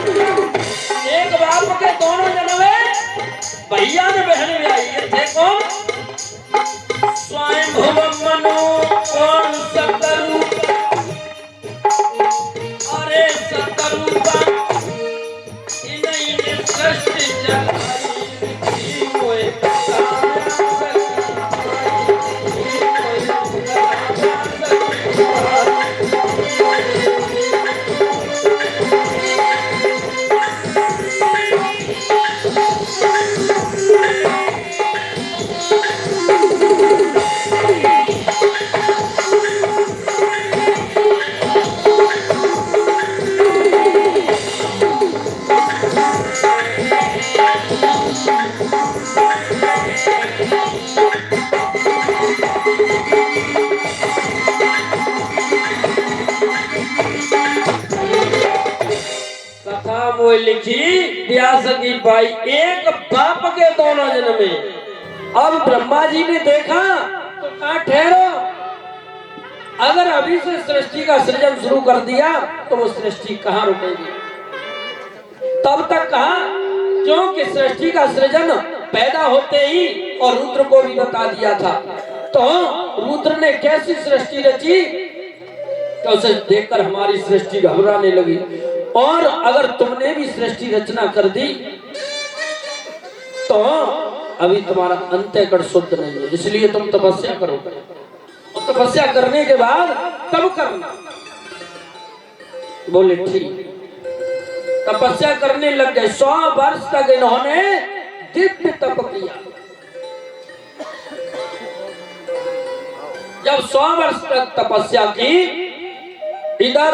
एक बाप के दोनों जन्म है, भैया ने बहन भी आई है। देखो स्वयं भुव मनु और सतरूप, अरे सतरूपा इन्हीं सृष्टि चलाई हुए लिखी व्यास की भाई। एक बाप के दोनों जन्मे। अब ब्रह्मा जी ने देखा तो कहा ठहरो, अगर अभी से सृष्टि का सृजन शुरू कर दिया तो वो सृष्टि कहाँ रुकेगी। तब तक कहा क्योंकि सृष्टि का सृजन पैदा होते ही और रुद्र को भी बता दिया था। तो रुद्र ने कैसी सृष्टि रची तो उसे देखकर हमारी सृष्टि घबराने लगी। और अगर तुमने भी सृष्टि रचना कर दी तो अभी तुम्हारा अंतःकरण शुद्ध नहीं है, इसलिए तुम तपस्या करो। और तपस्या करने के बाद तब करना। बोले ठीक। तपस्या करने लग गए। 100 वर्ष तक इन्होंने दिव्य तप किया। जब 100 वर्ष तक तपस्या की, इधर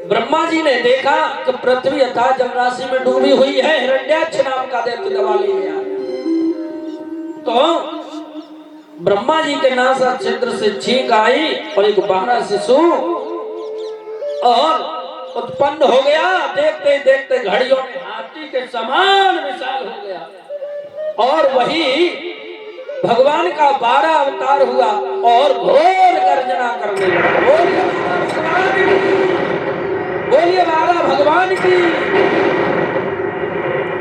ब्रह्मा जी ने देखा कि पृथ्वी अथाह जलराशि में डूबी हुई है। हिरण्याक्ष नाम का दैत्य दबा ले गया। तो ब्रह्मा जी के नासा छिद्र से छींक आई और एक बहरा शिशु और उत्पन्न हो गया। देखते देखते घड़ियों में हाथी के समान विशाल हो गया और वही भगवान का 12 अवतार हुआ और घोर गर्जना करने लगा। बोलिए 12 भगवान की।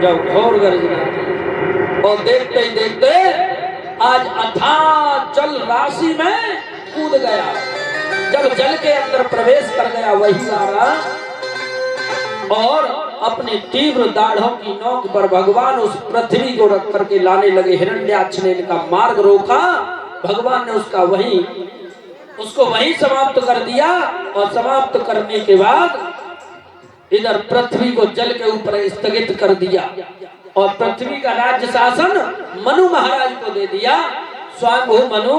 जब घोर गर्जना और देखते ही देखते आज अथाह जल राशि में कूद गया। जब जल के अंदर प्रवेश कर गया वही 12 और अपनी तीव्र दाढ़ों की नोक पर भगवान उस पृथ्वी को रख करके लाने लगे। हिरण्याक्ष ने इनका मार्ग रोका। भगवान ने उसको वहीं समाप्त कर दिया और समाप्त करने के बाद इधर पृथ्वी को जल के ऊपर स्थगित कर दिया और पृथ्वी का राज्य शासन मनु महाराज को दे दिया। स्वयंभू मनु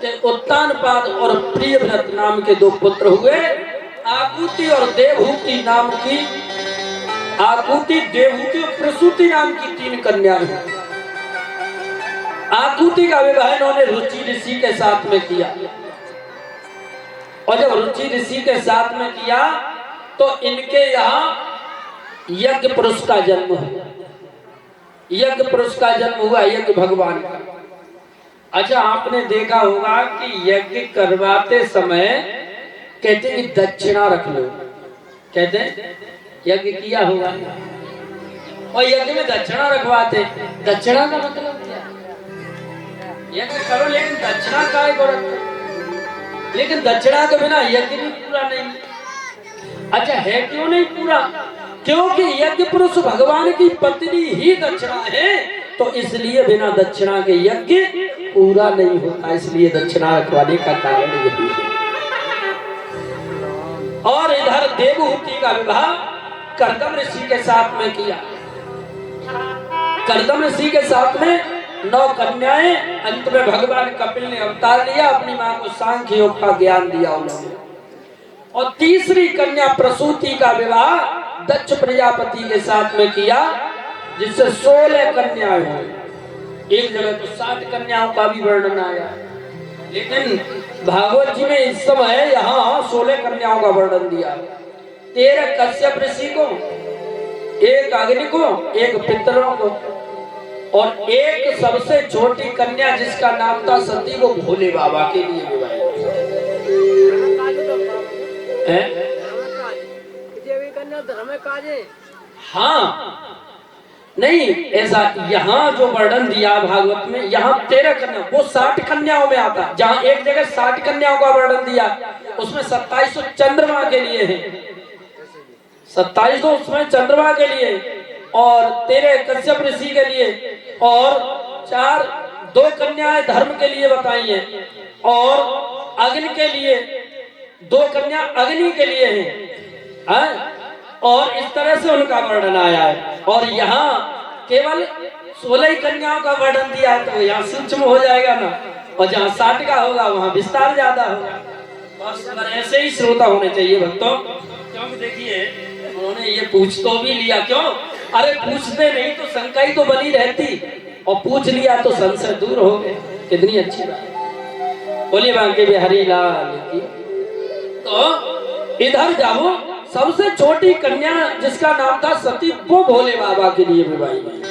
के उत्तानपाद और प्रियव्रत नाम के 2 पुत्र हुए। आकुति और देवहूति नाम की, आकुति, देवहूति और प्रसूति नाम की 3 कन्याएं हैं। आकुति का विवाह इन्होंने रुचि ऋषि के साथ में किया और जब रुचि ऋषि के साथ में किया तो इनके यहाँ यज्ञ पुरुष का जन्म हुआ। यज्ञ पुरुष का जन्म हुआ यज्ञ भगवान का। अच्छा, आपने देखा होगा कि यज्ञ करवाते समय कहते हैं कि दक्षिणा रख लो। कहते हैं यज्ञ किया होगा और यज्ञ में दक्षिणा रखवाते। दक्षिणा का मतलब क्या? यज्ञ करो लेकिन दक्षिणा काहे को रखो? लेकिन दक्षिणा के बिना यज्ञ भी पूरा नहीं। अच्छा, है क्यों नहीं पूरा? क्योंकि यज्ञ पुरुष भगवान की पत्नी ही दक्षिणा है, तो इसलिए बिना दक्षिणा के यज्ञ पूरा नहीं होता। इसलिए दक्षिणा रखवाने का कारण यही है। और इधर देवहूति का विवाह कर्दम ऋषि के साथ में किया। कर्दम ऋषि के साथ में 9 कन्याएं। अंत में भगवान कपिल ने अवतार लिया, अपनी मां को सांख्य योग का ज्ञान दिया उन्होंने। और तीसरी कन्या प्रसूति का विवाह दक्ष प्रजापति के साथ में किया, जिससे 16 कन्याएं हुई। एक जगह तो 60 कन्याओं का भी वर्णन आया, लेकिन भागवत जी ने इस समय यहाँ 16 कन्याओं का वर्णन दिया। 13 कश्यप ऋषि को, 1 अग्नि को, 1 पितरों को और 1 सबसे छोटी कन्या जिसका नाम था सती, वो भोले बाबा के लिए विवाहित है। हाँ नहीं, ऐसा यहाँ जो वर्णन दिया भागवत में, यहाँ 13 कन्या, वो 60 कन्याओं में आता है। जहाँ एक जगह 60 कन्याओं का वर्णन दिया, उसमें 27 चंद्रमा के लिए है, 27 तो उसमें चंद्रमा के लिए, और 13 कश्यप ऋषि के लिए, और 2 कन्याएं धर्म के लिए बताई हैं, और अग्नि के लिए 2 कन्या अग्नि के लिए हैं, और इस तरह से उनका वर्णन आया है। और यहाँ केवल 16 कन्याओं का वर्णन दिया है, तो यहाँ सूक्ष्म हो जाएगा ना, और जहाँ 60 का होगा वहाँ विस्तार ज्यादा होगा। बस ऐसे ही श्रोता होने चाहिए भक्तों। क्योंकि देखिए उन्होंने ये पूछ तो भी लिया, क्यों? अरे पूछते नहीं तो शंका ही तो बनी रहती, और पूछ लिया तो संशय दूर हो गए। कितनी अच्छी बात। बोलिए बांके बिहारी लाल की। तो इधर जाओ, सबसे छोटी कन्या जिसका नाम था सती, वो भोले बाबा के लिए विवाही हुई।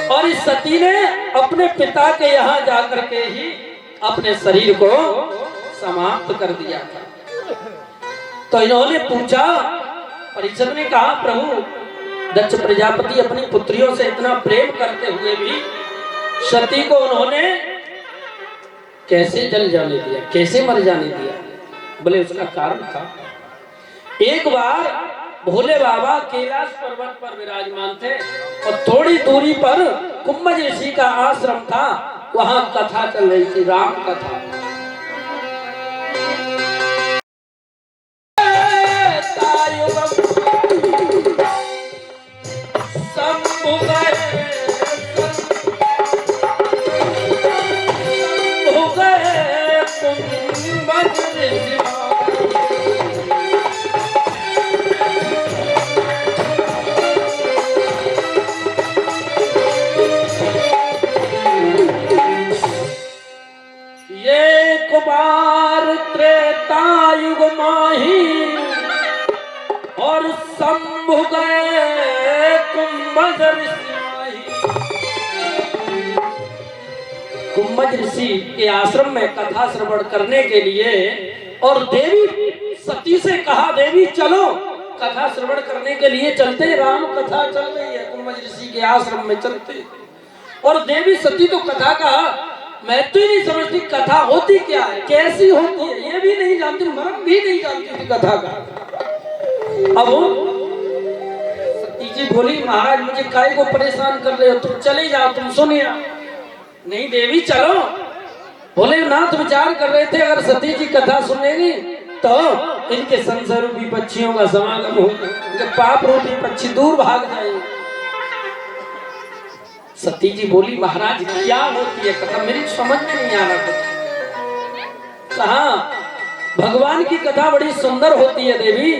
और इस सती ने अपने पिता के यहाँ जाकर के ही अपने शरीर को समाप्त कर दिया था। तो इन्होंने पूछा, परीक्षित ने कहा, प्रभु दक्ष प्रजापति अपनी पुत्रियों से इतना प्रेम करते हुए भी सती को उन्होंने कैसे जल जाने दिया, कैसे मर जाने दिया? बोले उसका कारण था, एक बार भोले बाबा कैलाश पर्वत पर विराजमान थे, और थोड़ी दूरी पर कुंभज ऋषि का आश्रम था, वहां कथा चल रही थी, राम कथा। त्रेतायुग माही और शंभु गए कुंभज ऋषि। कुंभज ऋषि के आश्रम में कथा श्रवण करने के लिए, और देवी सती से कहा, देवी चलो कथा श्रवण करने के लिए चलते, राम कथा चल रही है, कुंभज ऋषि के आश्रम में चलते। और देवी सती तो कथा का मैं तो ही नहीं समझती कथा होती क्या है, कैसी होती है, ये भी नहीं जानती, मर्म भी नहीं जानती थी कथा का। अब सती जी बोली, महाराज मुझे काहे को परेशान कर रहे हो, तुम चले जाओ, तुम सुनिए। नहीं देवी चलो। बोले नाथ विचार कर रहे थे, अगर सती जी कथा सुनेगी तो इनके संसार रूपी पक्षियों का समागम होगा, इनके पाप रूपी पक्षी दूर भाग जाएंगे। सती जी बोली, महाराज क्या होती है कथा, मेरी समझ में नहीं आ रहा कुछ। कहा भगवान की कथा बड़ी सुंदर होती है देवी।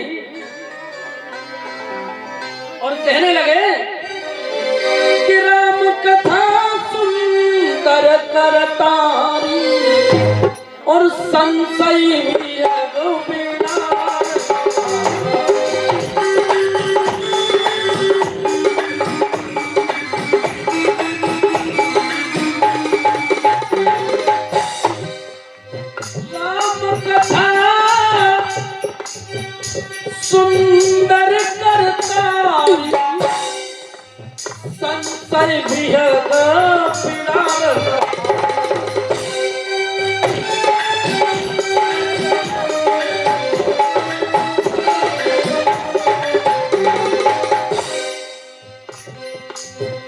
और कहने लगे कि राम कथा सुंदर करतारी और संशय सुंदर करतारी संशय विहग पिरार।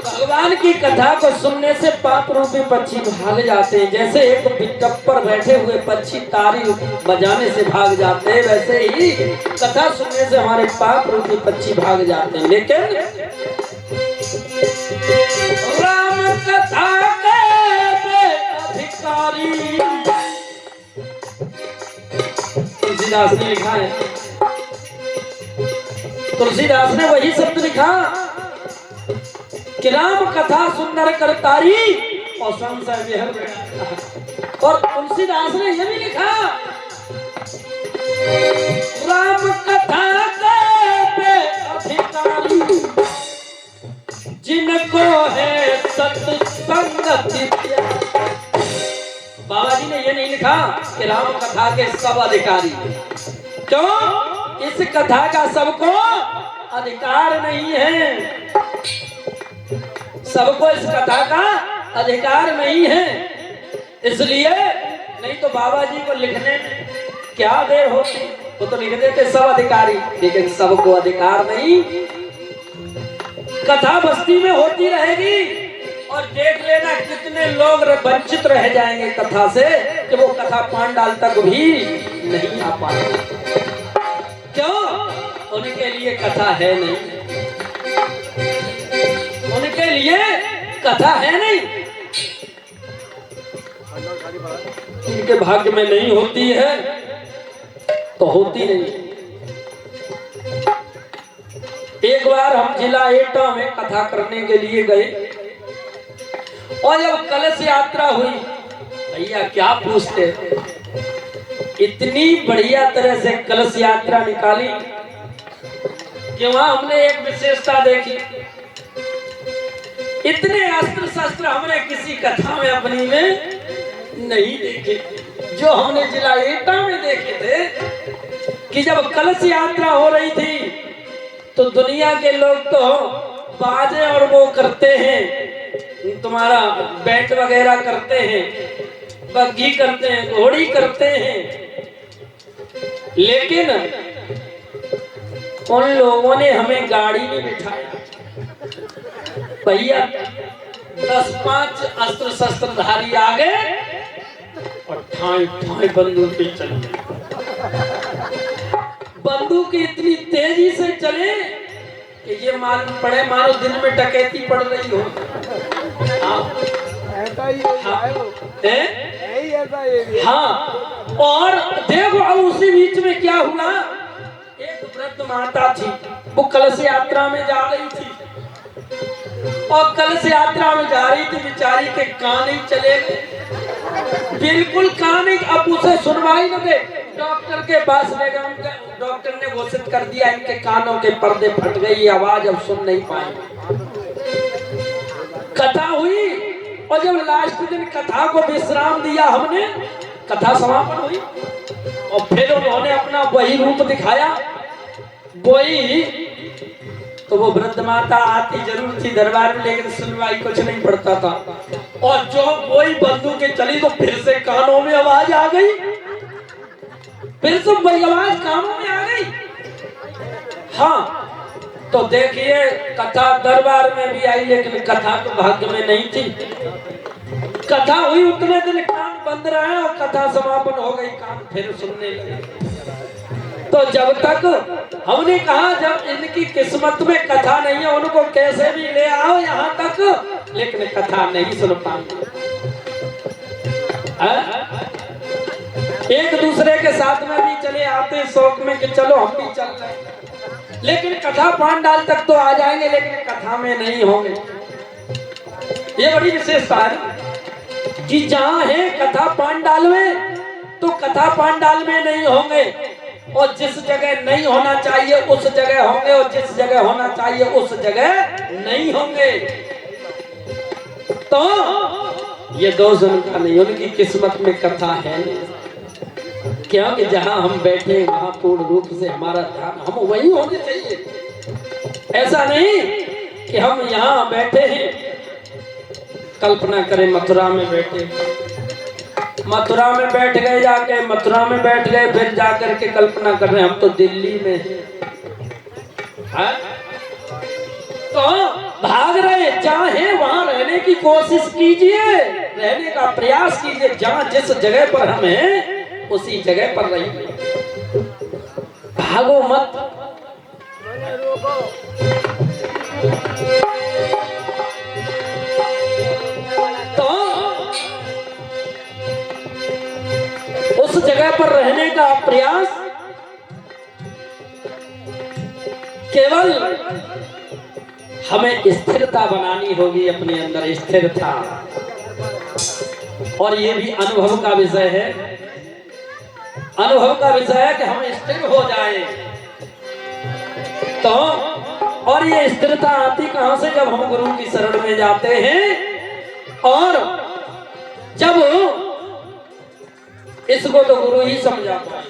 भगवान की कथा को सुनने से पाप रूपी पक्षी भाग जाते हैं, जैसे एक पिकअप पर बैठे हुए पक्षी तारी बजाने से भाग जाते हैं, वैसे ही कथा सुनने से हमारे पाप रूपी पक्षी भाग जाते हैं। लेकिन राम कथा के अधिकारी, तुलसीदास ने लिखा है, तुलसीदास ने वही शब्द लिखा कि राम कथा सुंदर करतारी और संशय विहग। और तुलसीदास ने यह भी लिखा, राम कथा के अधिकारी जिनको है सत्संग। बाबा जी ने यह नहीं लिखा कि राम कथा के सब अधिकारी, क्यों? इस इस कथा का सबको अधिकार नहीं है, सबको इस कथा का अधिकार नहीं है। इसलिए नहीं तो बाबा जी को लिखने में क्या देर होती, वो तो लिख देते सब अधिकारी, लेकिन सबको अधिकार नहीं। कथा बस्ती में होती रहेगी और देख लेना कितने लोग वंचित रह जाएंगे कथा से कि वो कथा पांडाल तक भी नहीं आ पाएंगे। क्यों? उनके लिए कथा है नहीं, उनके लिए कथा है नहीं, इनके भाग्य में नहीं होती है तो होती नहीं। एक बार हम जिला एटा में कथा करने के लिए गए और जब कलश यात्रा हुई, भैया क्या पूछते, इतनी बढ़िया तरह से कलश यात्रा निकाली कि वहां हमने एक विशेषता देखी। इतने अस्त्र शस्त्र हमने किसी कथा में अपनी में नहीं देखे जो हमने जिला एटा में देखे थे। कि जब कलश यात्रा हो रही थी तो दुनिया के लोग तो बाजे और वो करते हैं, तुम्हारा बैंड वगैरह करते हैं, बग्घी करते हैं, घोड़ी करते हैं, लेकिन उन लोगों ने हमें गाड़ी में बिठाया। भैया 10-5 अस्त्र शस्त्रधारी आ गए और ठाई ठाई बंदूक पे चल गए। बंदूक इतनी तेजी से चले कि ये मालूम पड़े मानो दिन में डकैती पड़ रही हो। हाँ, और देखो अब उसी बीच में क्या हुआ, एक वृद्ध माता थी, वो कलश यात्रा में जा रही थी और कलश यात्रा में जा रही थी, बेचारी के कान ही चले गए, बिल्कुल कान ही। अब उसे सुनवाई न दे, डॉक्टर के पास ले गए, डॉक्टर ने घोषित कर दिया इनके कानों के पर्दे फट गई, आवाज अब सुन नहीं पाएंगे। कथा हुई और जब लास्ट दिन कथा को विश्राम दिया हमने, कथा समापन हुई और फिर उन्होंने अपना वही रूप दिखाया। वही तो वो वृद्ध माता आती जरूर थी दरबार में, लेकिन सुनवाई कुछ नहीं पड़ता था। और जो वही बंदूकें चली तो फिर से कानों में आवाज आ गई, फिर से वही आवाज कानों में आ गई। हाँ, तो देखिए कथा दरबार में भी आई, लेकिन कथा तो भाग्य में नहीं थी। कथा हुई उतने दिन कान बंद रहे और कथा समापन हो गई, कान फिर सुनने लगे। तो जब तक हमने कहा जब इनकी किस्मत में कथा नहीं है उनको कैसे भी ले आओ यहाँ तक, लेकिन कथा नहीं सुन पाएंगे। एक दूसरे के साथ में भी चले आते शौक में कि चलो हम भी चल रहे, लेकिन कथा पांडाल तक तो आ जाएंगे, लेकिन कथा में नहीं होंगे। ये बड़ी विशेषता है कि जहां है कथा पांडाल में तो कथा पांडाल में नहीं होंगे, और जिस जगह नहीं होना चाहिए उस जगह होंगे, और जिस जगह होना चाहिए उस जगह नहीं होंगे। तो ये दोष उनका नहीं, उनकी किस्मत में कथा है नहीं। क्योंकि जहां हम बैठे वहां पूर्ण रूप से हमारा ध्यान हम वही होने चाहिए। ऐसा नहीं कि हम यहाँ बैठे हैं, कल्पना करें मथुरा में बैठे, मथुरा में बैठ गए, जाके मथुरा में बैठ गए, फिर जाकर के कल्पना कर रहे हम तो दिल्ली में हैं। तो भाग रहे, जहाँ है वहां रहने की कोशिश कीजिए, रहने का प्रयास कीजिए। जहाँ जिस जगह पर हम हैं उसी जगह पर रहिए, भागो मत। तो उस जगह पर रहने का प्रयास केवल हमें स्थिरता बनानी होगी, अपने अंदर स्थिरता। और ये भी अनुभव का विषय है, अनुभव का विषय है कि हम स्थिर हो जाएं। तो और ये स्थिरता आती कहां से? जब हम गुरु की शरण में जाते हैं, और जब इसको तो गुरु ही समझाता है।